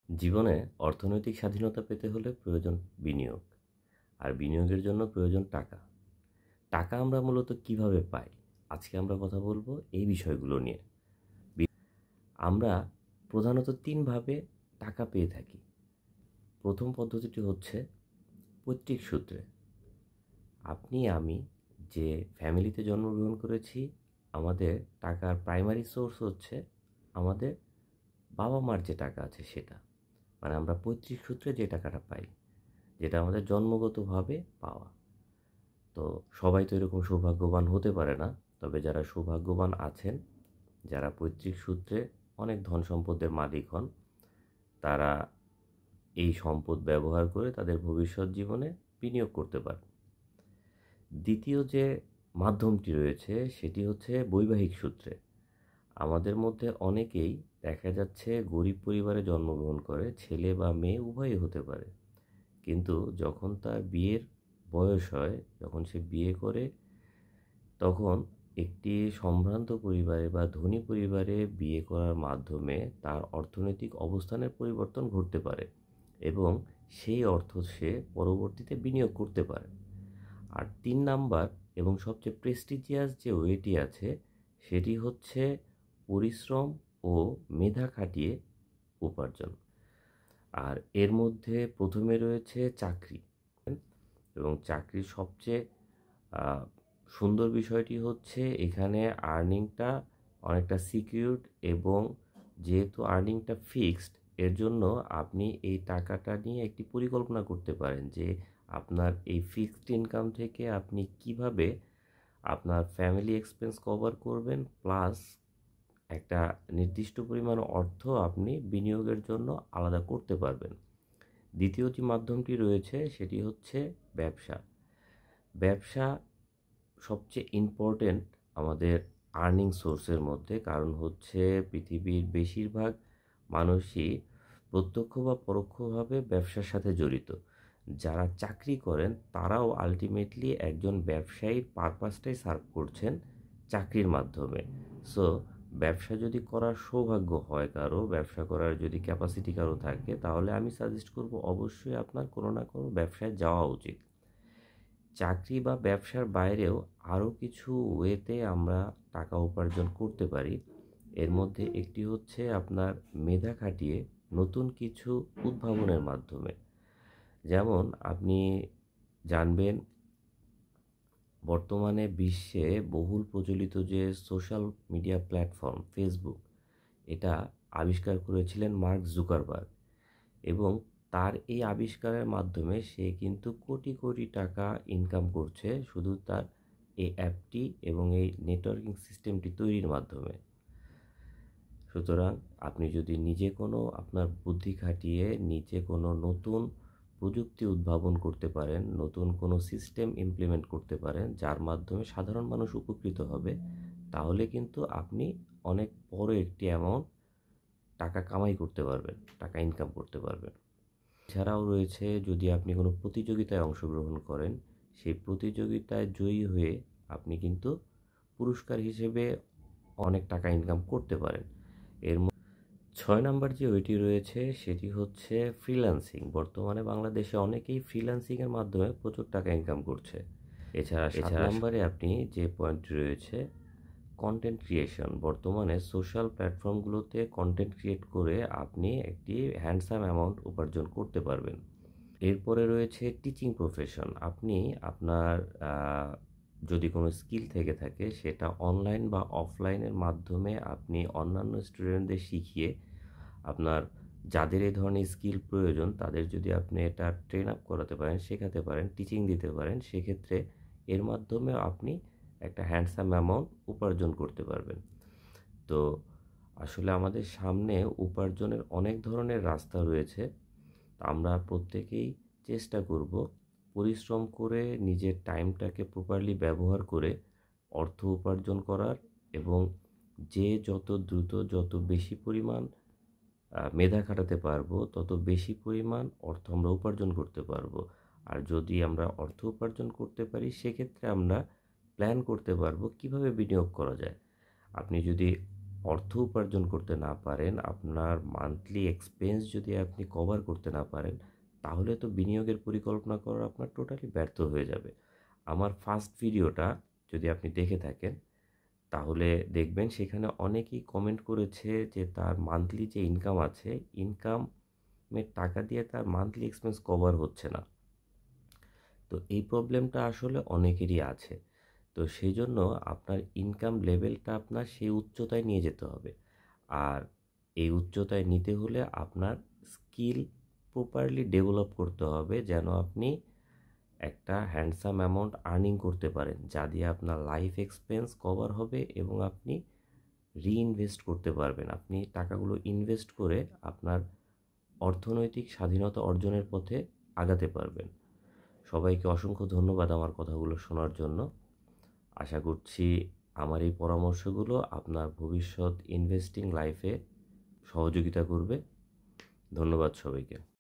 জীবনে অর্থনৈতিক স্বাধীনতা পেতে হলে প্রয়োজন বিনিয়োগ, আর বিনিয়োগের জন্য প্রয়োজন টাকা। টাকা আমরা মূলত কিভাবে পাই? আজকে আমরা কথা বলবো এই বিষয়গুলো নিয়ে। আমরা প্রধানত তিনভাবে টাকা পেয়ে থাকি। প্রথম পদ্ধতিটি হচ্ছে পৈতৃক সূত্রে। আপনি আমি যে ফ্যামিলিতে জন্মগ্রহণ করেছি, আমাদের টাকার প্রাইমারি সোর্স হচ্ছে আমাদের বাবা মার যে টাকা আছে সেটা, মানে আমরা পৈতৃক সূত্রে যে টাকাটা পাই, যেটা আমাদের জন্মগতভাবে পাওয়া। তো সবাই তো এরকম সৌভাগ্যবান হতে পারে না, তবে যারা সৌভাগ্যবান আছেন, যারা পৈতৃক সূত্রে অনেক ধন সম্পদের মালিক হন, তারা এই সম্পদ ব্যবহার করে তাদের ভবিষ্যৎ জীবনে বিনিয়োগ করতে পারে। দ্বিতীয় যে মাধ্যমটি রয়েছে সেটি হচ্ছে বৈবাহিক সূত্রে। আমাদের মধ্যে অনেকেই দেখা যাচ্ছে গরিব পরিবারে জন্মগ্রহণ করে, ছেলে বা মেয়ে উভয়ই হতে পারে, কিন্তু যখন তার বিয়ের বয়স হয়, যখন সে বিয়ে করে, তখন একটি সম্ভ্রান্ত পরিবারে বা ধনী পরিবারে বিয়ে করার মাধ্যমে তার অর্থনৈতিক অবস্থানের পরিবর্তন ঘটতে পারে এবং সেই অর্থ সে পরবর্তীতে বিনিয়োগ করতে পারে। আর ৩ নাম্বার এবং সবচেয়ে প্রেস্টিজিয়াস যে ওয়েটি আছে, সেটি হচ্ছে পরিশ্রম ও মেধা খাটিয়ে উপার্জন। আর এর মধ্যে প্রথমে রয়েছে চাকরি, এবং চাকরির সবচেয়ে আহ, সুন্দর বিষয়টি হচ্ছে এখানে আর্নিংটা অনেকটা সিকিউরড, এবং যেহেতু আর্নিংটা ফিক্সড, এর জন্য আপনি এই টাকাটা নিয়ে একটি পরিকল্পনা করতে পারেন যে আপনার এই ফিক্সড ইনকাম থেকে আপনি কিভাবে আপনার ফ্যামিলি এক্সপেন্স কভার করবেন, প্লাস একটা নির্দিষ্ট পরিমাণ অর্থ আপনি বিনিয়োগের জন্য আলাদা করতে পারবেন। দ্বিতীয় যে মাধ্যমটি রয়েছে সেটি হচ্ছে ব্যবসা। ব্যবসা সবচেয়ে ইম্পর্টেন্ট আমাদের আর্নিং সোর্সের মধ্যে, কারণ হচ্ছে পৃথিবীর বেশিরভাগ মানুষই প্রত্যক্ষ বা পরোক্ষভাবে ব্যবসার সাথে জড়িত। যারা চাকরি করেন তারাও আলটিমেটলি একজন ব্যবসায়ীর পারপাসটাই সার্ভ করছেন চাকরির মাধ্যমে। সো ব্যবসা যদি করার সৌভাগ্য হয় কারো, ব্যবসা করার যদি ক্যাপাসিটি কারো থাকে, তাহলে আমি সাজেস্ট করব অবশ্যই আপনার কোনো না কোনো ব্যবসায় যাওয়া উচিত। চাকরি বা ব্যবসার বাইরেও আরও কিছু ওয়েতে আমরা টাকা উপার্জন করতে পারি। এর মধ্যে একটি হচ্ছে আপনার মেধা খাটিয়ে নতুন কিছু উদ্ভাবনের মাধ্যমে। যেমন আপনি জানবেন, বর্তমানে বিশ্বে বহুল প্রচলিত যে সোশ্যাল মিডিয়া প্ল্যাটফর্ম ফেসবুক, এটা আবিষ্কার করেছিলেন মার্ক জুকারবার্গ, এবং তার এই আবিষ্কারের মাধ্যমে সে কিন্তু কোটি কোটি টাকা ইনকাম করছে শুধু তার এই অ্যাপটি এবং এই নেটওয়ার্কিং সিস্টেমটি তৈরির মাধ্যমে। সুতরাং আপনি যদি নিজে কোনো আপনার বুদ্ধি খাটিয়ে নিজে কোনো নতুন প্রযুক্তি উদ্ভাবন করতে পারেন, নতুন কোনো সিস্টেম ইমপ্লিমেন্ট করতে পারেন যার মাধ্যমে সাধারণ মানুষ উপকৃত হবে, তাহলে কিন্তু আপনি অনেক বড় একটি অ্যামাউন্ট টাকা কামাই করতে পারবেন, টাকা ইনকাম করতে পারবেন। এছাড়াও রয়েছে, যদি আপনি কোনো প্রতিযোগিতায় অংশগ্রহণ করেন, সেই প্রতিযোগিতায় জয়ী হয়ে আপনি কিন্তু পুরস্কার হিসেবে অনেক টাকা ইনকাম করতে পারেন। এর ৬ নাম্বার যে ওইটি রয়েছে সেটি হচ্ছে ফ্রিল্যান্সিং। বর্তমানে বাংলাদেশে অনেকেই ফ্রিল্যান্সিংয়ের মাধ্যমে প্রচুর টাকা ইনকাম করছে। এছাড়া ৭ নাম্বারে আপনি যে পয়েন্টটি রয়েছে কন্টেন্ট ক্রিয়েশন। বর্তমানে সোশ্যাল প্ল্যাটফর্মগুলোতে কন্টেন্ট ক্রিয়েট করে আপনি একটি হ্যান্ডসাম অ্যামাউন্ট উপার্জন করতে পারবেন। এরপরে রয়েছে টিচিং প্রফেশন। আপনি আপনার যদি কোনো স্কিল থেকে থাকে, সেটা অনলাইন বা অফলাইনের মাধ্যমে আপনি অন্যান্য স্টুডেন্টদের শিখিয়ে আপনার যাদের এই ধরনের স্কিল প্রয়োজন তাদের যদি আপনি এটা ট্রেন আপ করাতে পারেন, শেখাতে পারেন, টিচিং দিতে পারেন, সেক্ষেত্রে এর মাধ্যমে আপনি একটা হ্যান্ডসাম অ্যামাউন্ট উপার্জন করতে পারবেন। তো আসলে আমাদের সামনে উপার্জনের অনেক ধরনের রাস্তা রয়েছে। আমরা প্রত্যেকেই চেষ্টা করব পরিশ্রম করে নিজের টাইমটাকে প্রপারলি ব্যবহার করে অর্থ উপার্জন করার, এবং যে যত দ্রুত যত বেশি পরিমাণ মেধা খাটাতে পারবো তত বেশি পরিমাণ অর্থ আমরা উপার্জন করতে পারবো। আর যদি আমরা অর্থ উপার্জন করতে পারি, সেক্ষেত্রে আমরা প্ল্যান করতে পারবো কিভাবে বিনিয়োগ করা যায়। আপনি যদি অর্থ উপার্জন করতে না পারেন, আপনার মান্থলি এক্সপেন্স যদি আপনি কভার করতে না পারেন, তাহলে তো বিনিয়োগের পরিকল্পনা করা আপনার টোটালি ব্যর্থ হয়ে যাবে। আমার ফার্স্ট ভিডিওটা যদি আপনি দেখে থাকেন, তাহলে দেখবেন সেখানে অনেকেই কমেন্ট করেছে যে তার মান্থলি যে ইনকাম আছে, ইনকামের টাকা দিয়ে তার মান্থলি এক্সপেন্স কভার হচ্ছে না। তো এই প্রবলেমটা আসলে অনেকেরই আছে। তো সেই জন্য আপনার ইনকাম লেভেলটা আপনার সেই উচ্চতায় নিয়ে যেতে হবে। আর এই উচ্চতায় নিতে হলে আপনার স্কিল প্রপারলি ডেভেলপ করতে হবে, যেন আপনি একটা হ্যান্ডসাম অ্যামাউন্ট আর্নিং করতে পারেন, যা দিয়ে আপনার লাইফ এক্সপেন্স কভার হবে এবং আপনি রিইনভেস্ট করতে পারবেন। আপনি টাকাগুলো ইনভেস্ট করে আপনার অর্থনৈতিক স্বাধীনতা অর্জনের পথে আগাতে পারবেন। সবাইকে অসংখ্য ধন্যবাদ আমার কথাগুলো শোনার জন্য। আশা করছি আমার এই পরামর্শগুলো আপনার ভবিষ্যৎ ইনভেস্টিং লাইফে সহযোগিতা করবে। ধন্যবাদ সবাইকে।